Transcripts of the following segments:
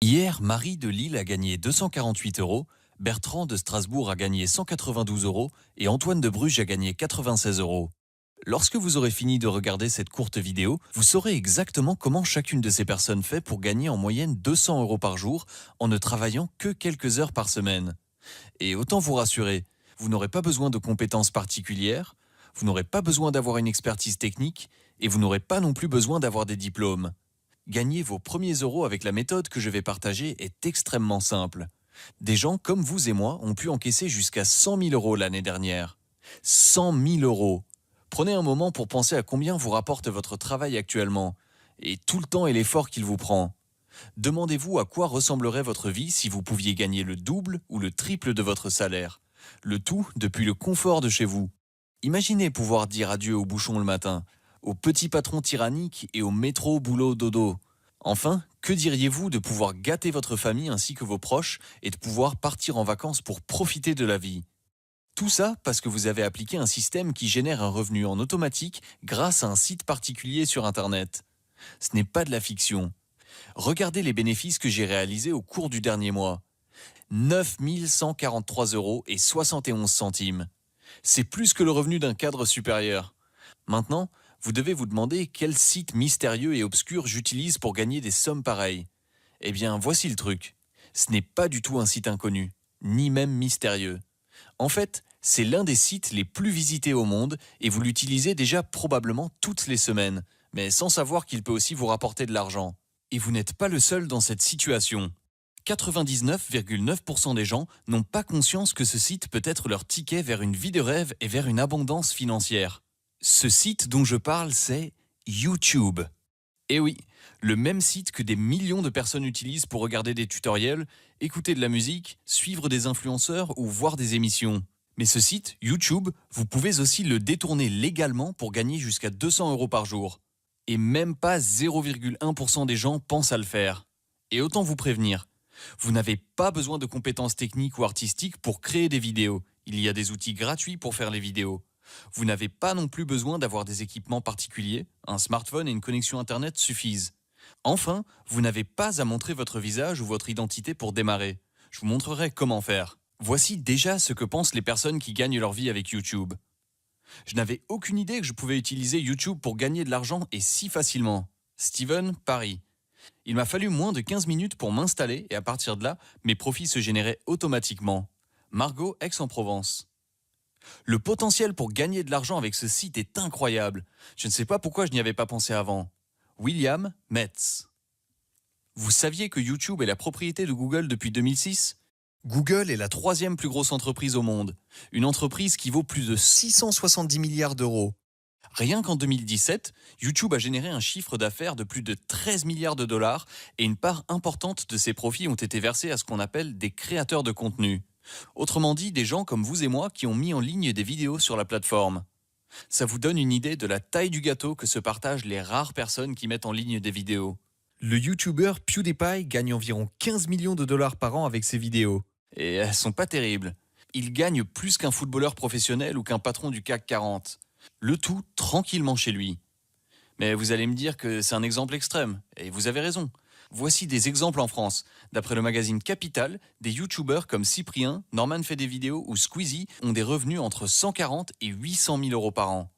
Hier, Marie de Lille a gagné 248 euros, Bertrand de Strasbourg a gagné 192 euros et Antoine de Bruges a gagné 96 euros. Lorsque vous aurez fini de regarder cette courte vidéo, vous saurez exactement comment chacune de ces personnes fait pour gagner en moyenne 200 euros par jour en ne travaillant que quelques heures par semaine. Et autant vous rassurer, vous n'aurez pas besoin de compétences particulières, vous n'aurez pas besoin d'avoir une expertise technique et vous n'aurez pas non plus besoin d'avoir des diplômes. Gagner vos premiers euros avec la méthode que je vais partager est extrêmement simple. Des gens comme vous et moi ont pu encaisser jusqu'à 100 000 euros l'année dernière. 100 000 euros. Prenez un moment pour penser à combien vous rapporte votre travail actuellement et tout le temps et l'effort qu'il vous prend. Demandez-vous à quoi ressemblerait votre vie si vous pouviez gagner le double ou le triple de votre salaire. Le tout depuis le confort de chez vous. Imaginez pouvoir dire adieu aux bouchons le matin, aux petits patrons tyranniques et au métro boulot dodo. Enfin, que diriez-vous de pouvoir gâter votre famille ainsi que vos proches et de pouvoir partir en vacances pour profiter de la vie? Tout ça parce que vous avez appliqué un système qui génère un revenu en automatique grâce à un site particulier sur Internet. Ce n'est pas de la fiction. Regardez les bénéfices que j'ai réalisés au cours du dernier mois. 9 143 euros et 71 centimes. C'est plus que le revenu d'un cadre supérieur. Maintenant, vous devez vous demander quel site mystérieux et obscur j'utilise pour gagner des sommes pareilles. Eh bien, voici le truc. Ce n'est pas du tout un site inconnu, ni même mystérieux. En fait, c'est l'un des sites les plus visités au monde et vous l'utilisez déjà probablement toutes les semaines, mais sans savoir qu'il peut aussi vous rapporter de l'argent. Et vous n'êtes pas le seul dans cette situation. 99,9% des gens n'ont pas conscience que ce site peut être leur ticket vers une vie de rêve et vers une abondance financière. Ce site dont je parle, c'est YouTube. Et oui, le même site que des millions de personnes utilisent pour regarder des tutoriels, écouter de la musique, suivre des influenceurs ou voir des émissions. Mais ce site, YouTube, vous pouvez aussi le détourner légalement pour gagner jusqu'à 200 euros par jour. Et même pas 0,1% des gens pensent à le faire. Et autant vous prévenir, vous n'avez pas besoin de compétences techniques ou artistiques pour créer des vidéos. Il y a des outils gratuits pour faire les vidéos. Vous n'avez pas non plus besoin d'avoir des équipements particuliers, un smartphone et une connexion Internet suffisent. Enfin, vous n'avez pas à montrer votre visage ou votre identité pour démarrer. Je vous montrerai comment faire. Voici déjà ce que pensent les personnes qui gagnent leur vie avec YouTube. Je n'avais aucune idée que je pouvais utiliser YouTube pour gagner de l'argent et si facilement. Steven, Paris. Il m'a fallu moins de 15 minutes pour m'installer et à partir de là, mes profits se généraient automatiquement. Margot, Aix-en-Provence. Le potentiel pour gagner de l'argent avec ce site est incroyable. Je ne sais pas pourquoi je n'y avais pas pensé avant. William, Metz. Vous saviez que YouTube est la propriété de Google depuis 2006 ? Google est la troisième plus grosse entreprise au monde. Une entreprise qui vaut plus de 670 milliards d'euros. Rien qu'en 2017, YouTube a généré un chiffre d'affaires de plus de 13 milliards de dollars et une part importante de ses profits ont été versés à ce qu'on appelle des créateurs de contenu. Autrement dit, des gens comme vous et moi qui ont mis en ligne des vidéos sur la plateforme. Ça vous donne une idée de la taille du gâteau que se partagent les rares personnes qui mettent en ligne des vidéos. Le YouTuber PewDiePie gagne environ 15 millions de dollars par an avec ses vidéos. Et elles sont pas terribles. Il gagne plus qu'un footballeur professionnel ou qu'un patron du CAC 40. Le tout tranquillement chez lui. Mais vous allez me dire que c'est un exemple extrême, et vous avez raison. Voici des exemples en France. D'après le magazine Capital, des youtubeurs comme Cyprien, Norman fait des vidéos ou Squeezie ont des revenus entre 140 et 800 000 euros par an.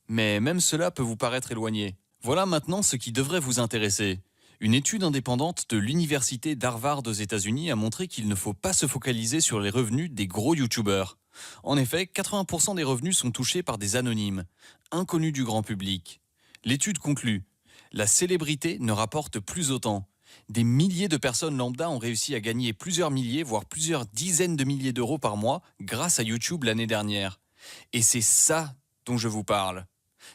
Mais même cela peut vous paraître éloigné. Voilà maintenant ce qui devrait vous intéresser. Une étude indépendante de l'université d'Harvard aux États-Unis a montré qu'il ne faut pas se focaliser sur les revenus des gros youtubeurs. En effet, 80% des revenus sont touchés par des anonymes, inconnus du grand public. L'étude conclut, la célébrité ne rapporte plus autant. Des milliers de personnes lambda ont réussi à gagner plusieurs milliers, voire plusieurs dizaines de milliers d'euros par mois grâce à YouTube l'année dernière. Et c'est ça dont je vous parle.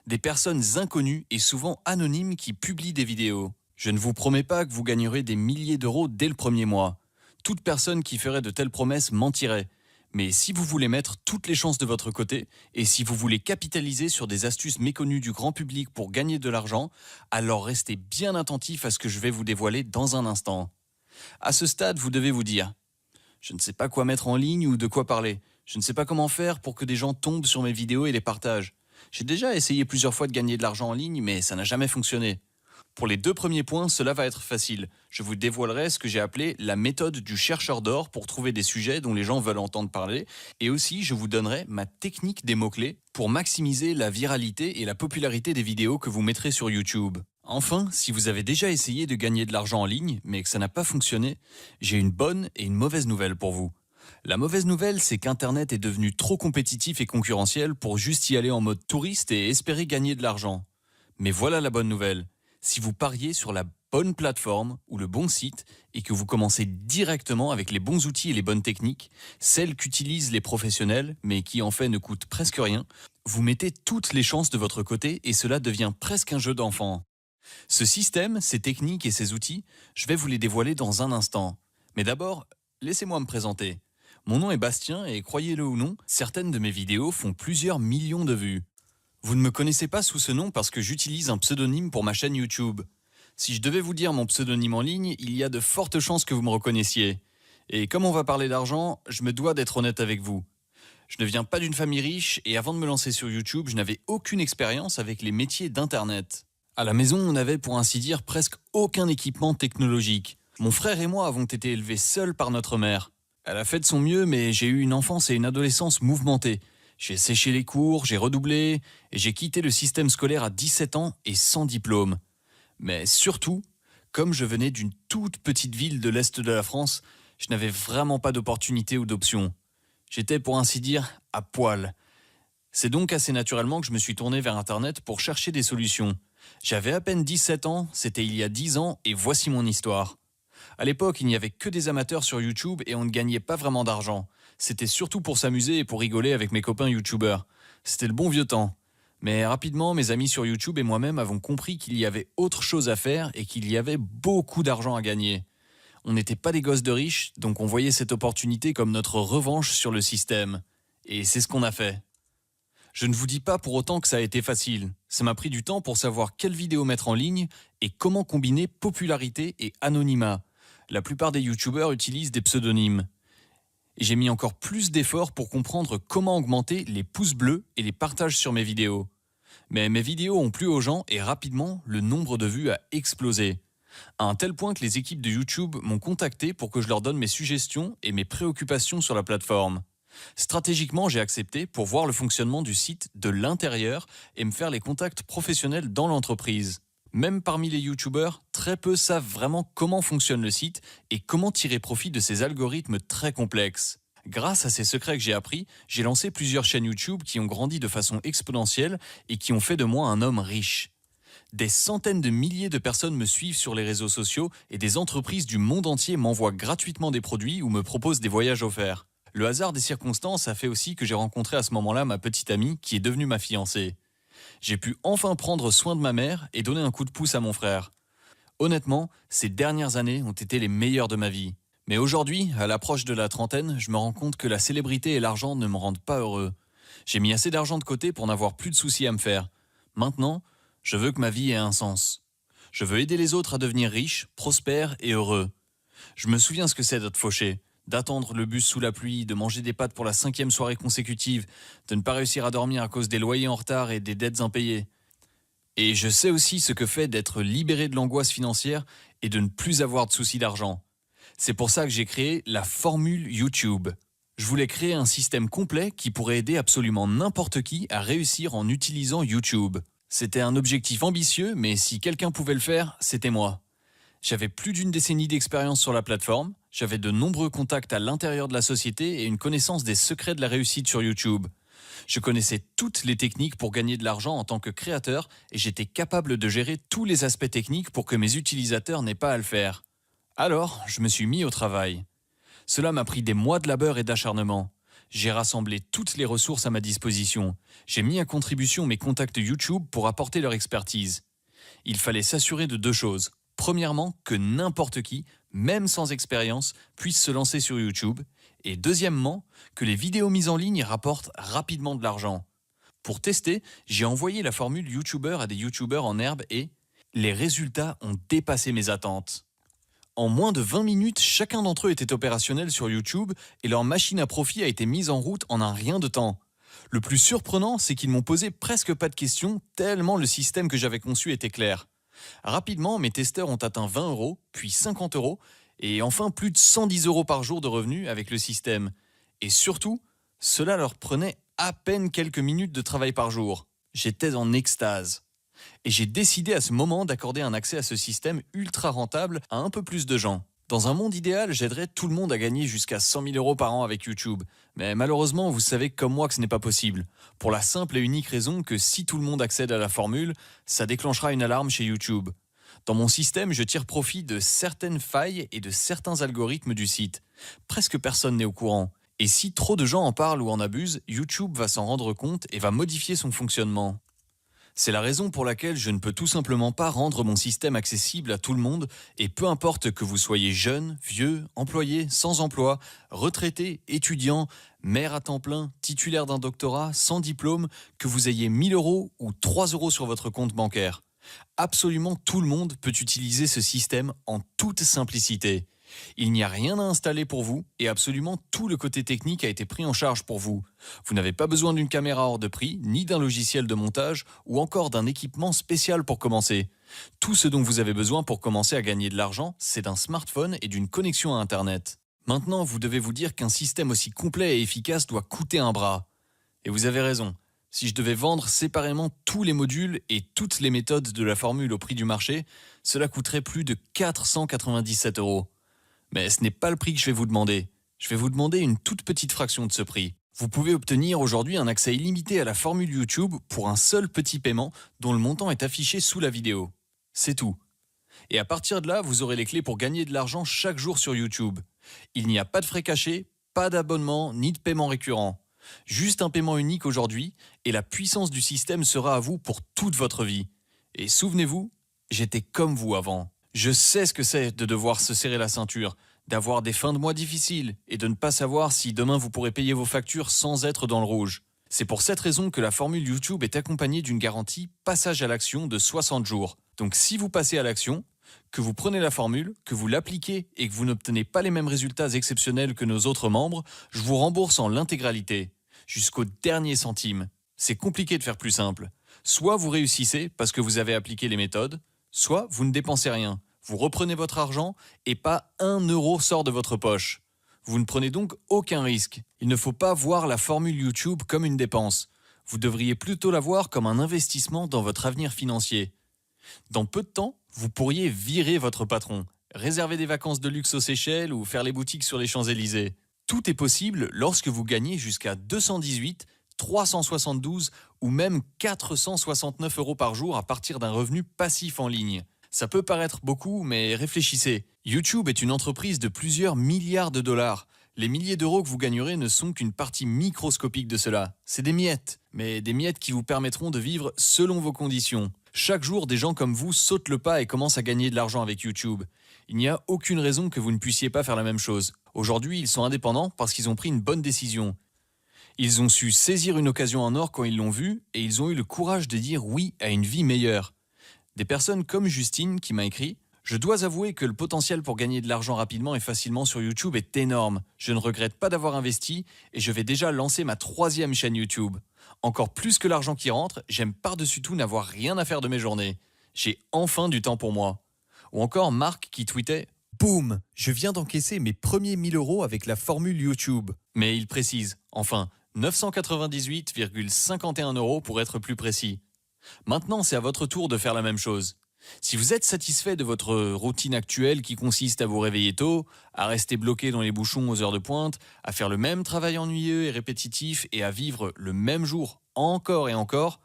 Des personnes inconnues et souvent anonymes qui publient des vidéos. Je ne vous promets pas que vous gagnerez des milliers d'euros dès le premier mois. Toute personne qui ferait de telles promesses mentirait. Mais si vous voulez mettre toutes les chances de votre côté, et si vous voulez capitaliser sur des astuces méconnues du grand public pour gagner de l'argent, alors restez bien attentif à ce que je vais vous dévoiler dans un instant. À ce stade, vous devez vous dire « Je ne sais pas quoi mettre en ligne ou de quoi parler. Je ne sais pas comment faire pour que des gens tombent sur mes vidéos et les partagent. J'ai déjà essayé plusieurs fois de gagner de l'argent en ligne, mais ça n'a jamais fonctionné. Pour les 2 premiers points, cela va être facile. Je vous dévoilerai ce que j'ai appelé la méthode du chercheur d'or pour trouver des sujets dont les gens veulent entendre parler. Et aussi, je vous donnerai ma technique des mots-clés pour maximiser la viralité et la popularité des vidéos que vous mettrez sur YouTube. Enfin, si vous avez déjà essayé de gagner de l'argent en ligne, mais que ça n'a pas fonctionné, j'ai une bonne et une mauvaise nouvelle pour vous. La mauvaise nouvelle, c'est qu'Internet est devenu trop compétitif et concurrentiel pour juste y aller en mode touriste et espérer gagner de l'argent. Mais voilà la bonne nouvelle. Si vous pariez sur la bonne plateforme ou le bon site et que vous commencez directement avec les bons outils et les bonnes techniques, celles qu'utilisent les professionnels mais qui en fait ne coûtent presque rien, vous mettez toutes les chances de votre côté et cela devient presque un jeu d'enfant. Ce système, ces techniques et ces outils, je vais vous les dévoiler dans un instant. Mais d'abord, laissez-moi me présenter. Mon nom est Bastien et croyez-le ou non, certaines de mes vidéos font plusieurs millions de vues. Vous ne me connaissez pas sous ce nom parce que j'utilise un pseudonyme pour ma chaîne YouTube. Si je devais vous dire mon pseudonyme en ligne, il y a de fortes chances que vous me reconnaissiez. Et comme on va parler d'argent, je me dois d'être honnête avec vous. Je ne viens pas d'une famille riche et avant de me lancer sur YouTube, je n'avais aucune expérience avec les métiers d'Internet. À la maison, on n'avait pour ainsi dire presque aucun équipement technologique. Mon frère et moi avons été élevés seuls par notre mère. Elle a fait de son mieux, mais j'ai eu une enfance et une adolescence mouvementées. J'ai séché les cours, j'ai redoublé, et j'ai quitté le système scolaire à 17 ans et sans diplôme. Mais surtout, comme je venais d'une toute petite ville de l'Est de la France, je n'avais vraiment pas d'opportunité ou d'option. J'étais pour ainsi dire à poil. C'est donc assez naturellement que je me suis tourné vers Internet pour chercher des solutions. J'avais à peine 17 ans, c'était il y a 10 ans, et voici mon histoire. À l'époque, il n'y avait que des amateurs sur YouTube et on ne gagnait pas vraiment d'argent. C'était surtout pour s'amuser et pour rigoler avec mes copains YouTubeurs. C'était le bon vieux temps. Mais rapidement, mes amis sur YouTube et moi-même avons compris qu'il y avait autre chose à faire et qu'il y avait beaucoup d'argent à gagner. On n'était pas des gosses de riches, donc on voyait cette opportunité comme notre revanche sur le système. Et c'est ce qu'on a fait. Je ne vous dis pas pour autant que ça a été facile. Ça m'a pris du temps pour savoir quelle vidéo mettre en ligne et comment combiner popularité et anonymat. La plupart des YouTubeurs utilisent des pseudonymes. Et j'ai mis encore plus d'efforts pour comprendre comment augmenter les pouces bleus et les partages sur mes vidéos. Mais mes vidéos ont plu aux gens et rapidement, le nombre de vues a explosé. À un tel point que les équipes de YouTube m'ont contacté pour que je leur donne mes suggestions et mes préoccupations sur la plateforme. Stratégiquement, j'ai accepté pour voir le fonctionnement du site de l'intérieur et me faire les contacts professionnels dans l'entreprise. Même parmi les YouTubeurs, très peu savent vraiment comment fonctionne le site et comment tirer profit de ces algorithmes très complexes. Grâce à ces secrets que j'ai appris, j'ai lancé plusieurs chaînes YouTube qui ont grandi de façon exponentielle et qui ont fait de moi un homme riche. Des centaines de milliers de personnes me suivent sur les réseaux sociaux et des entreprises du monde entier m'envoient gratuitement des produits ou me proposent des voyages offerts. Le hasard des circonstances a fait aussi que j'ai rencontré à ce moment-là ma petite amie qui est devenue ma fiancée. J'ai pu enfin prendre soin de ma mère et donner un coup de pouce à mon frère. Honnêtement, ces dernières années ont été les meilleures de ma vie. Mais aujourd'hui, à l'approche de la trentaine, je me rends compte que la célébrité et l'argent ne me rendent pas heureux. J'ai mis assez d'argent de côté pour n'avoir plus de soucis à me faire. Maintenant, je veux que ma vie ait un sens. Je veux aider les autres à devenir riches, prospères et heureux. Je me souviens ce que c'est d'être fauché, d'attendre le bus sous la pluie, de manger des pâtes pour la 5e soirée consécutive, de ne pas réussir à dormir à cause des loyers en retard et des dettes impayées. Et je sais aussi ce que fait d'être libéré de l'angoisse financière et de ne plus avoir de soucis d'argent. C'est pour ça que j'ai créé la formule YouTube. Je voulais créer un système complet qui pourrait aider absolument n'importe qui à réussir en utilisant YouTube. C'était un objectif ambitieux, mais si quelqu'un pouvait le faire, c'était moi. J'avais plus d'une décennie d'expérience sur la plateforme, j'avais de nombreux contacts à l'intérieur de la société et une connaissance des secrets de la réussite sur YouTube. Je connaissais toutes les techniques pour gagner de l'argent en tant que créateur et j'étais capable de gérer tous les aspects techniques pour que mes utilisateurs n'aient pas à le faire. Alors, je me suis mis au travail. Cela m'a pris des mois de labeur et d'acharnement. J'ai rassemblé toutes les ressources à ma disposition. J'ai mis à contribution mes contacts YouTube pour apporter leur expertise. Il fallait s'assurer de 2 choses. Premièrement, que n'importe qui, même sans expérience, puisse se lancer sur YouTube. Et deuxièmement, que les vidéos mises en ligne rapportent rapidement de l'argent. Pour tester, j'ai envoyé la formule YouTuber à des YouTubeurs en herbe et les résultats ont dépassé mes attentes. En moins de 20 minutes, chacun d'entre eux était opérationnel sur YouTube et leur machine à profit a été mise en route en un rien de temps. Le plus surprenant, c'est qu'ils m'ont posé presque pas de questions tellement le système que j'avais conçu était clair. Rapidement, mes testeurs ont atteint 20 euros, puis 50 euros, et enfin plus de 110 euros par jour de revenus avec le système. Et surtout, cela leur prenait à peine quelques minutes de travail par jour. J'étais en extase. Et j'ai décidé à ce moment d'accorder un accès à ce système ultra rentable à un peu plus de gens. Dans un monde idéal, j'aiderais tout le monde à gagner jusqu'à 100 000 euros par an avec YouTube. Mais malheureusement, vous savez comme moi que ce n'est pas possible. Pour la simple et unique raison que si tout le monde accède à la formule, ça déclenchera une alarme chez YouTube. Dans mon système, je tire profit de certaines failles et de certains algorithmes du site. Presque personne n'est au courant. Et si trop de gens en parlent ou en abusent, YouTube va s'en rendre compte et va modifier son fonctionnement. C'est la raison pour laquelle je ne peux tout simplement pas rendre mon système accessible à tout le monde, et peu importe que vous soyez jeune, vieux, employé, sans emploi, retraité, étudiant, maire à temps plein, titulaire d'un doctorat, sans diplôme, que vous ayez 1000 euros ou 3 euros sur votre compte bancaire. Absolument tout le monde peut utiliser ce système en toute simplicité. Il n'y a rien à installer pour vous et absolument tout le côté technique a été pris en charge pour vous. Vous n'avez pas besoin d'une caméra hors de prix, ni d'un logiciel de montage ou encore d'un équipement spécial pour commencer. Tout ce dont vous avez besoin pour commencer à gagner de l'argent, c'est d'un smartphone et d'une connexion à Internet. Maintenant, vous devez vous dire qu'un système aussi complet et efficace doit coûter un bras. Et vous avez raison. Si je devais vendre séparément tous les modules et toutes les méthodes de la formule au prix du marché, cela coûterait plus de 497 euros. Mais ce n'est pas le prix que je vais vous demander. Je vais vous demander une toute petite fraction de ce prix. Vous pouvez obtenir aujourd'hui un accès illimité à la formule YouTube pour un seul petit paiement dont le montant est affiché sous la vidéo. C'est tout. Et à partir de là, vous aurez les clés pour gagner de l'argent chaque jour sur YouTube. Il n'y a pas de frais cachés, pas d'abonnement ni de paiement récurrent. Juste un paiement unique aujourd'hui et la puissance du système sera à vous pour toute votre vie. Et souvenez-vous, j'étais comme vous avant. Je sais ce que c'est de devoir se serrer la ceinture, d'avoir des fins de mois difficiles et de ne pas savoir si demain vous pourrez payer vos factures sans être dans le rouge. C'est pour cette raison que la formule YouTube est accompagnée d'une garantie passage à l'action de 60 jours. Donc si vous passez à l'action, que vous prenez la formule, que vous l'appliquez et que vous n'obtenez pas les mêmes résultats exceptionnels que nos autres membres, je vous rembourse en l'intégralité, jusqu'au dernier centime. C'est compliqué de faire plus simple. Soit vous réussissez parce que vous avez appliqué les méthodes, soit vous ne dépensez rien. Vous reprenez votre argent et pas 1 euro sort de votre poche. Vous ne prenez donc aucun risque. Il ne faut pas voir la formule YouTube comme une dépense. Vous devriez plutôt la voir comme un investissement dans votre avenir financier. Dans peu de temps, vous pourriez virer votre patron, réserver des vacances de luxe aux Seychelles ou faire les boutiques sur les Champs-Élysées. Tout est possible lorsque vous gagnez jusqu'à 218, 372 ou même 469 euros par jour à partir d'un revenu passif en ligne. Ça peut paraître beaucoup, mais réfléchissez. YouTube est une entreprise de plusieurs milliards de dollars. Les milliers d'euros que vous gagnerez ne sont qu'une partie microscopique de cela. C'est des miettes, mais des miettes qui vous permettront de vivre selon vos conditions. Chaque jour, des gens comme vous sautent le pas et commencent à gagner de l'argent avec YouTube. Il n'y a aucune raison que vous ne puissiez pas faire la même chose. Aujourd'hui, ils sont indépendants parce qu'ils ont pris une bonne décision. Ils ont su saisir une occasion en or quand ils l'ont vue et ils ont eu le courage de dire oui à une vie meilleure. Des personnes comme Justine qui m'a écrit « Je dois avouer que le potentiel pour gagner de l'argent rapidement et facilement sur YouTube est énorme. Je ne regrette pas d'avoir investi et je vais déjà lancer ma 3e chaîne YouTube. Encore plus que l'argent qui rentre, j'aime par-dessus tout n'avoir rien à faire de mes journées. J'ai enfin du temps pour moi. » Ou encore Marc qui tweetait « Boum, je viens d'encaisser mes premiers 1000 euros avec la formule YouTube. » Mais il précise, enfin, 998,51 euros pour être plus précis. Maintenant, c'est à votre tour de faire la même chose. Si vous êtes satisfait de votre routine actuelle qui consiste à vous réveiller tôt, à rester bloqué dans les bouchons aux heures de pointe, à faire le même travail ennuyeux et répétitif et à vivre le même jour encore et encore,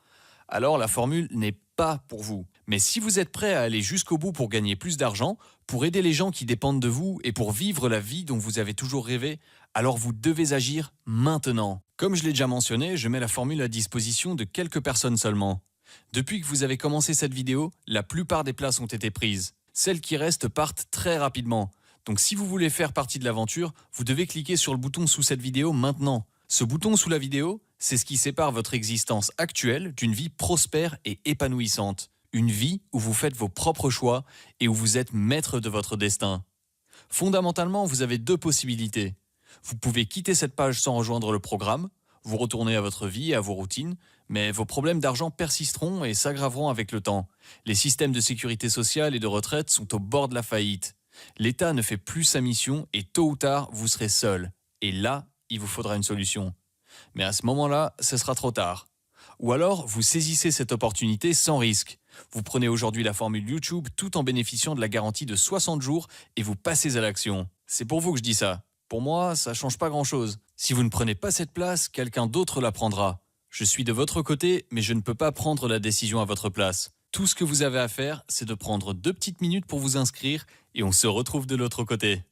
alors la formule n'est pas pour vous. Mais si vous êtes prêt à aller jusqu'au bout pour gagner plus d'argent, pour aider les gens qui dépendent de vous et pour vivre la vie dont vous avez toujours rêvé, alors vous devez agir maintenant. Comme je l'ai déjà mentionné, je mets la formule à disposition de quelques personnes seulement. Depuis que vous avez commencé cette vidéo, la plupart des places ont été prises. Celles qui restent partent très rapidement. Donc si vous voulez faire partie de l'aventure, vous devez cliquer sur le bouton sous cette vidéo maintenant. Ce bouton sous la vidéo, c'est ce qui sépare votre existence actuelle d'une vie prospère et épanouissante. Une vie où vous faites vos propres choix et où vous êtes maître de votre destin. Fondamentalement, vous avez 2 possibilités. Vous pouvez quitter cette page sans rejoindre le programme, Vous retournez à votre vie et à vos routines, mais vos problèmes d'argent persisteront et s'aggraveront avec le temps. Les systèmes de sécurité sociale et de retraite sont au bord de la faillite. L'État ne fait plus sa mission et tôt ou tard, vous serez seul. Et là, il vous faudra une solution. Mais à ce moment-là, ce sera trop tard. Ou alors, vous saisissez cette opportunité sans risque. Vous prenez aujourd'hui la formule YouTube tout en bénéficiant de la garantie de 60 jours et vous passez à l'action. C'est pour vous que je dis ça. Pour moi, ça change pas grand-chose. Si vous ne prenez pas cette place, quelqu'un d'autre la prendra. Je suis de votre côté, mais je ne peux pas prendre la décision à votre place. Tout ce que vous avez à faire, c'est de prendre 2 petites minutes pour vous inscrire et on se retrouve de l'autre côté.